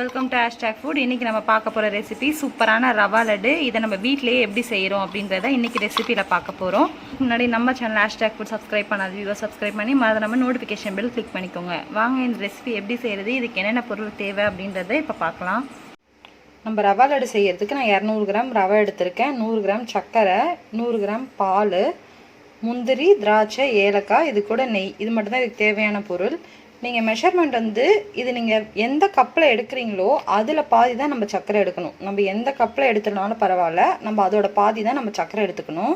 Welcome to hashtagfood. இன்னைக்கு நம்ம பார்க்க போற ரெசிபி சூப்பரான ரவா லட்டு. இதை நம்ம வீட்லயே எப்படி செய்றோம் அப்படின்றத இன்னைக்கு ரெசிபில பார்க்க போறோம். முன்னாடி நம்ம சேனல் hashtagfood சப்ஸ்கிரைப் பண்ணாத வியூவர்ஸ் சப்ஸ்கிரைப் பண்ணி மறக்காம நோட்டிஃபிகேஷன் பெல் கிளிக் பண்ணிக்கோங்க. வாங்க இந்த ரெசிபி எப்படி செய்யறது, இதுக்கு என்னென்ன பொருள் தேவை அப்படின்றத இப்ப பார்க்கலாம். நம்ம ரவா லட்டு செய்யறதுக்கு நான் 200 கிராம் ரவை எடுத்திருக்கேன். 100 கிராம் சர்க்கரை, 100 கிராம் பால், முந்திரி, திராட்சை, ஏலக்காய், இது கூட நெய். இது மட்டும் தான் இதுக்கு தேவையான பொருள். நீங்கள் மெஷர்மெண்ட் வந்து இது நீங்கள் எந்த கப்பில் எடுக்கிறீங்களோ அதில் பாதி தான் நம்ம சர்க்கரை எடுக்கணும். நம்ம எந்த கப்பில் எடுத்துனாலும் பரவாயில்ல, நம்ம அதோட பாதி தான் நம்ம சர்க்கரை எடுத்துக்கணும்.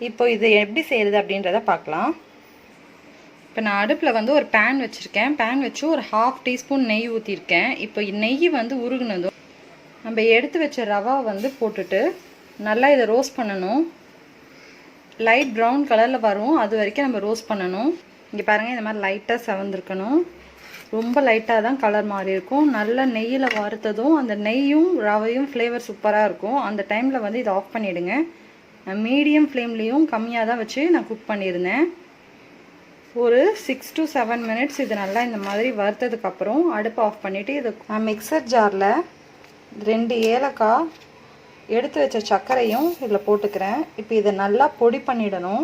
இப்போ இது எப்படி செய்கிறது அப்படின்றத பார்க்கலாம். இப்போ நான் அடுப்பில் வந்து ஒரு பேன் வச்சுருக்கேன். பேன் வச்சு ஒரு 1/2 டீஸ்பூன் நெய் ஊற்றிருக்கேன். இப்போ நெய் வந்து உருகுனதும் நம்ம எடுத்து வச்ச ரவா வந்து போட்டுட்டு நல்லா இதை ரோஸ்ட் பண்ணணும். லைட் ப்ரௌன் கலரில் வரும், அது வரைக்கும் நம்ம ரோஸ்ட் பண்ணணும். இங்கே பாருங்கள், இந்த மாதிரி லைட்டாக செவந்திருக்கணும். ரொம்ப லைட்டாக தான் கலர் மாறி இருக்கும். நல்லா நெய்யில் வறுத்ததும் அந்த நெய்யும் ரவையும் ஃப்ளேவர் சூப்பராக இருக்கும். அந்த டைமில் வந்து இதை ஆஃப் பண்ணிவிடுங்க. நான் மீடியம் ஃப்ளேம்லேயும் கம்மியாக தான் வச்சு நான் குக் பண்ணியிருந்தேன். ஒரு 6 to 7 மினிட்ஸ் இது நல்லா இந்த மாதிரி வறுத்ததுக்கப்புறம் அடுப்பை ஆஃப் பண்ணிவிட்டு இது நான் மிக்சர் ஜாரில் 2 ஏலக்காய், எடுத்து வச்ச சர்க்கரையும் இதில் போட்டுக்கிறேன். இப்போ இதை நல்லா பொடி பண்ணிடணும்.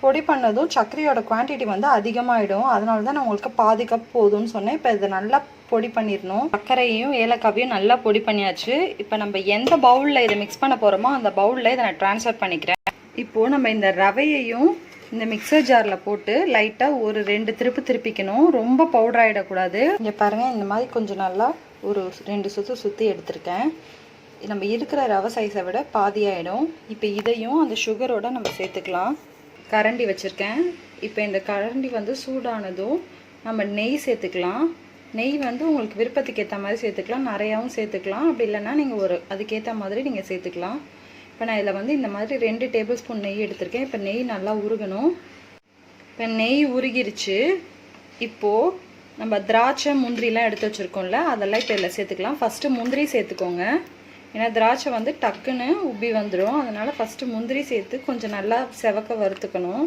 பொடி பண்ணதும் சர்க்கரையோட குவான்டிட்டி வந்து அதிகமாகிடும். அதனால தான் நான் உங்களுக்கு பாதி கப் போதும்னு சொன்னேன். இப்போ இதை நல்லா பொடி பண்ணிடணும். சர்க்கரையும் ஏலக்காவையும் நல்லா பொடி பண்ணியாச்சு. இப்போ நம்ம எந்த பவுலில் இதை மிக்ஸ் பண்ண போகிறோமோ அந்த பவுலில் இதை நான் ட்ரான்ஸ்ஃபர் பண்ணிக்கிறேன். இப்போது நம்ம இந்த ரவையையும் இந்த மிக்சர் ஜாரில் போட்டு லைட்டாக ஒரு 2 திருப்பு திருப்பிக்கணும். ரொம்ப பவுடர் ஆகிடக்கூடாது. இங்கே பாருங்கள், இந்த மாதிரி கொஞ்சம் நல்லா ஒரு 2 சுற்றி எடுத்திருக்கேன். நம்ம இருக்கிற ரவை சைஸை விட பாதி ஆகிடும். இப்போ இதையும் அந்த சுகரோட நம்ம சேர்த்துக்கலாம். கரண்டி வச்சுருக்கேன். இப்போ இந்த கரண்டி வந்து சூடானதும் நம்ம நெய் சேர்த்துக்கலாம். நெய் வந்து உங்களுக்கு விருப்பத்துக்கு ஏற்ற மாதிரி சேர்த்துக்கலாம், நிறையாவும் சேர்த்துக்கலாம். அப்படி இல்லைன்னா நீங்கள் அதுக்கேற்ற மாதிரி நீங்கள் சேர்த்துக்கலாம். இப்போ நான் இதில் வந்து இந்த மாதிரி 2 டேபிள் ஸ்பூன் நெய் எடுத்திருக்கேன். இப்போ நெய் நல்லா உருகணும். இப்போ நெய் உருகிருச்சு. இப்போது நம்ம திராட்சை, முந்திரிலாம் எடுத்து வச்சுருக்கோம்ல, அதெல்லாம் இப்போ இதில் சேர்த்துக்கலாம். ஃபஸ்ட்டு முந்திரி சேர்த்துக்கோங்க. ஏன்னா திராட்சை வந்து டக்குன்னு உப்பி வந்துடும். அதனால் ஃபஸ்ட்டு முந்திரி சேர்த்து கொஞ்சம் நல்லா செவக்க வறுத்துக்கணும்.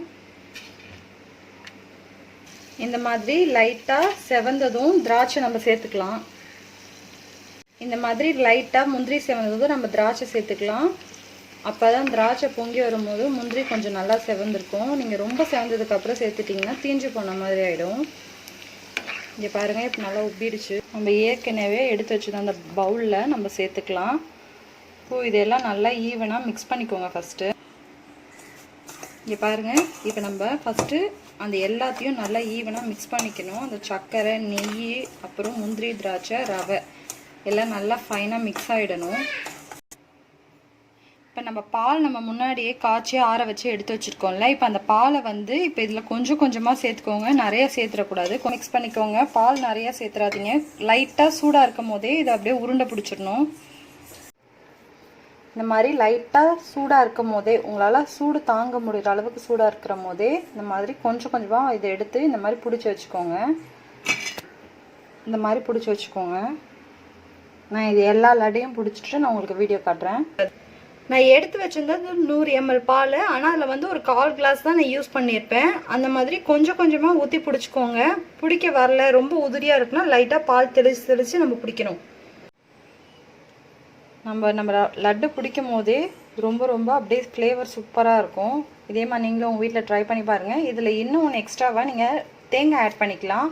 இந்த மாதிரி லைட்டாக செவந்ததும் திராட்சை நம்ம சேர்த்துக்கலாம். இந்த மாதிரி லைட்டாக முந்திரி செவந்ததும் நம்ம திராட்சை சேர்த்துக்கலாம். அப்போ தான் திராட்சை பொங்கி வரும்போது முந்திரி கொஞ்சம் நல்லா செவந்திருக்கும். நீங்கள் ரொம்ப செவந்ததுக்கப்புறம் சேர்த்துட்டிங்கன்னா தீஞ்சு போன மாதிரி ஆகிடும். இங்கே பாருங்கள், இப்போ நல்லா உப்பிடுச்சு. நம்ம ஏற்கனவே எடுத்து வச்சுருந்த அந்த பவுலில் நம்ம சேர்த்துக்கலாம். இப்போ இதெல்லாம் நல்லா ஈவனாக மிக்ஸ் பண்ணிக்கோங்க ஃபஸ்ட்டு. இங்கே பாருங்கள், இப்போ நம்ம ஃபஸ்ட்டு அந்த எல்லாத்தையும் நல்லா ஈவனாக மிக்ஸ் பண்ணிக்கணும். அந்த சர்க்கரை, நெய், அப்புறம் முந்திரி, திராட்சை, ரவை எல்லாம் நல்லா ஃபைனாக மிக்ஸ் ஆகிடணும். இப்போ நம்ம பால் நம்ம முன்னாடியே காய்ச்சி ஆற வச்சு எடுத்து வச்சுருக்கோம்ல, இப்போ அந்த பாலை வந்து இப்போ இதில் கொஞ்சம் கொஞ்சமாக சேர்த்துக்கோங்க. நிறையா சேர்த்துடக்கூடாது. மிக்ஸ் பண்ணிக்கோங்க. பால் நிறையா சேர்த்துறாதீங்க. லைட்டாக சூடாக இருக்கும் போதே இதை அப்படியே உருண்டை பிடிச்சிடணும். இந்த மாதிரி லைட்டாக சூடாக இருக்கும் போதே, உங்களால் சூடு தாங்க முடிகிற அளவுக்கு சூடாக இருக்கிற போதே இந்த மாதிரி கொஞ்சம் கொஞ்சமாக இதை எடுத்து இந்த மாதிரி பிடிச்சி வச்சுக்கோங்க. இந்த மாதிரி பிடிச்சி வச்சுக்கோங்க. நான் இது எல்லா லட்டையும் பிடிச்சிட்டு நான் உங்களுக்கு வீடியோ காட்டுறேன். நான் எடுத்து வச்சிருந்தது 100 ml பால். ஆனால் அதில் வந்து ஒரு 1/4 கிளாஸ் தான் நான் யூஸ் பண்ணியிருப்பேன். அந்த மாதிரி கொஞ்சம் கொஞ்சமாக ஊற்றி பிடிச்சிக்கோங்க. பிடிக்க வரல, ரொம்ப உதிரியாக இருக்குன்னா லைட்டாக பால் தெளித்து நம்ம பிடிக்கணும். நம்ம லட்டு பிடிக்கும் போதே ரொம்ப அப்படியே ஃப்ளேவர் சூப்பராக இருக்கும். இதே மாதிரி நீங்களும் உங்கள் வீட்டில் ட்ரை பண்ணி பாருங்கள். இதில் இன்னும் ஒன்று எக்ஸ்ட்ராவாக நீங்கள் தேங்காய் ஆட் பண்ணிக்கலாம்.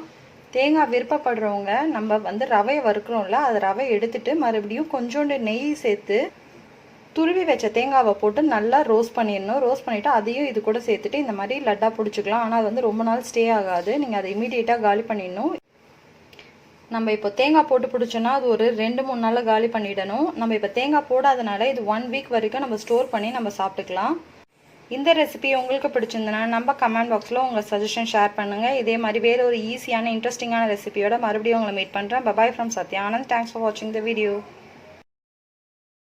தேங்காய் விருப்பப்படுறவங்க நம்ம வந்து ரவையை வறுக்கிறோம்ல, அது ரவை எடுத்துட்டு மறுபடியும் கொஞ்சோண்டு நெய் சேர்த்து துருவி வச்ச தேங்காவை போட்டு நல்லா ரோஸ்ட் பண்ணிடணும். ரோஸ்ட் பண்ணிவிட்டு அதையும் இது கூட சேர்த்துட்டு இந்த மாதிரி லட்டாக பிடிச்சிக்கலாம். ஆனால் அது வந்து ரொம்ப நாள் ஸ்டே ஆகாது. நீங்கள் அதை இமீடியட்டாக காலி பண்ணிடணும். நம்ம இப்போ தேங்காய் போட்டு பிடிச்சோன்னா அது ஒரு 2-3 நாளில் காலி பண்ணிடணும். நம்ம இப்போ தேங்காய் போடாதனால இது 1 வீக் வரைக்கும் நம்ம ஸ்டோர் பண்ணி நம்ம சாப்பிட்டுக்கலாம். இந்த ரெசிபி உங்களுக்கு பிடிச்சிருந்தனா நம்ம கமெண்ட் பாக்ஸில் உங்கள் சஜஷன் ஷேர் பண்ணுங்கள். இதே மாதிரி வேறு ஒரு ஈஸியான இன்ட்ரெஸ்டிங்கான ரெசிபியோட மறுபடியும் உங்களை மீட் பண்ணுறேன். Bye bye from Sathya. Thanks for வாட்சிங் த வீடியோ.